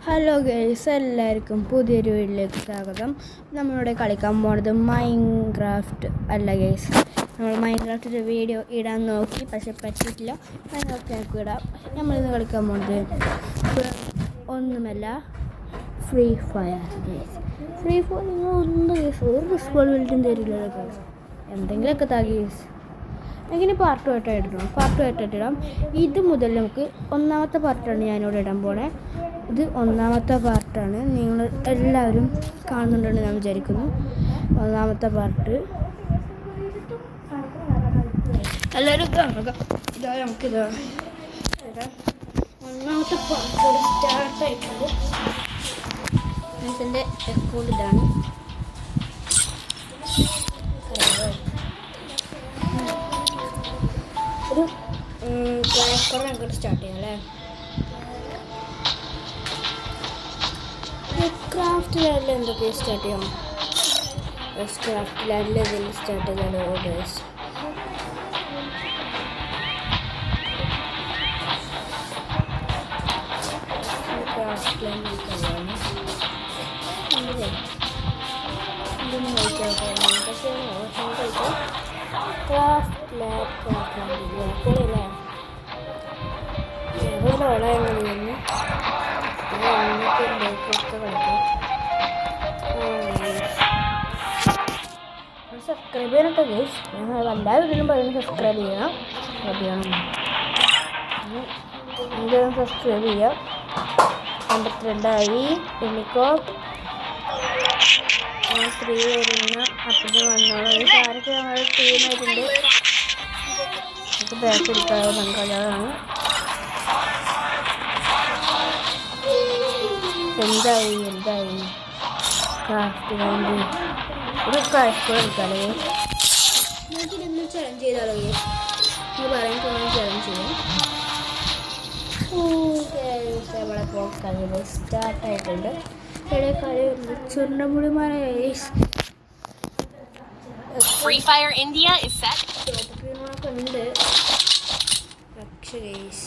Hello guys, എല്ലാവർക്കും പുതിയൊരു വീഡിയോയിലേക്ക് സ്വാഗതം. നമ്മളിവിടെ കളിക്കാൻ പോകുന്നത് മൈൻക്രാഫ്റ്റ് അല്ല ഗൈസ്. നമ്മൾ മൈൻക്രാഫ്റ്റിൻ്റെ വീഡിയോ ഇടാൻ നോക്കി, പക്ഷെ പറ്റിയിട്ടില്ല. മൈൻക്രാഫ്റ്റ് ഞങ്ങൾക്ക് ഇടാം. നമ്മളിന്ന് കളിക്കാൻ പോകുന്നത് ഒന്നുമല്ല, free fire guys. Free fire നിങ്ങൾ ഒന്ന് ഗൈസ് ഒരു റെസ്പോൺസിബിലിറ്റിയും തരില്ല ഗൈസ്. എന്തെങ്കിലുമൊക്കെ താ ഗൈസ്. ഇങ്ങനെ പാർട്ട് ആയിട്ട് ഇടാം. ഇത് മുതൽ നമുക്ക് ഒന്നാമത്തെ പാർട്ടാണ് ഞാനിവിടെ ഇടാൻ പോണേ. ഇത് ഒന്നാമത്തെ പാർട്ടാണ്. നിങ്ങൾ എല്ലാവരും കാണുന്നുണ്ടെന്ന് ഞാൻ വിചാരിക്കുന്നു. ഒന്നാമത്തെ പാർട്ട് എല്ലാവരും കാണുക. ഇതാ നമുക്കിതാ ഒന്നാമത്തെ പാർട്ട് സ്റ്റാർട്ടായിട്ടുണ്ട്. എൻ്റെ അക്കൗണ്ട് ഇതാണ്. ഒരു ക്രാക്കർ അങ്ങോട്ട് സ്റ്റാർട്ട് ചെയ്യാം അല്ലേ. ക്രാഫ്റ്റ് ലാൻഡിൽ എന്തൊക്കെ സ്റ്റാർട്ട് ചെയ്യാം? ക്രാഫ്റ്റ് ലാൻഡിൽ എന്തെങ്കിലും സ്റ്റാർട്ട് ചെയ്താലോ ഗൈസ്? ക്രാഫ്റ്റ് ലാൻഡിൽ കഴിയാണ് ഇതൊന്നും കഴിച്ചോട്ടെ. പക്ഷേ ക്രാഫ്റ്റ് ലാൻഡില്ലേ എവിടെ വളയങ്ങളിന്ന് സബ്സ്ക്രൈബ് ചെയ്യണട്ടോ ഗൈസ്. ഞാൻ എല്ലാ വീട്ടിലും പറയുന്നത് സബ്സ്ക്രൈബ് ചെയ്യണം. എന്തായാലും സബ്സ്ക്രൈബ് ചെയ്യാം. 52ആയി. എനിക്കോ 3 വരുന്ന അപ്പത്തിന് വന്നോളൂ. ആരൊക്കെ ഞങ്ങൾ ടീമായിട്ടുണ്ട്. നമുക്ക് ബാക്ക് എടുക്കാതെ നമുക്ക് അതാണ്. എന്തായി ക്രാഫ്റ്റ് വേണ്ടി ഒരു ക്രാഫ്റ്റ് എടുക്കാലോ. നമുക്കിതൊന്ന് ചലഞ്ച് ചെയ്താലോ ഗൈസ്? ഇത് പറയാൻ ചലഞ്ച് ചെയ്യാം. നമ്മളെ കളി സ്റ്റാർട്ടായിട്ടുണ്ട്. ചുരുണ്ടമുടിമാരെ Free Fire India is set. ഉണ്ട്. പക്ഷേ ഗൈസ്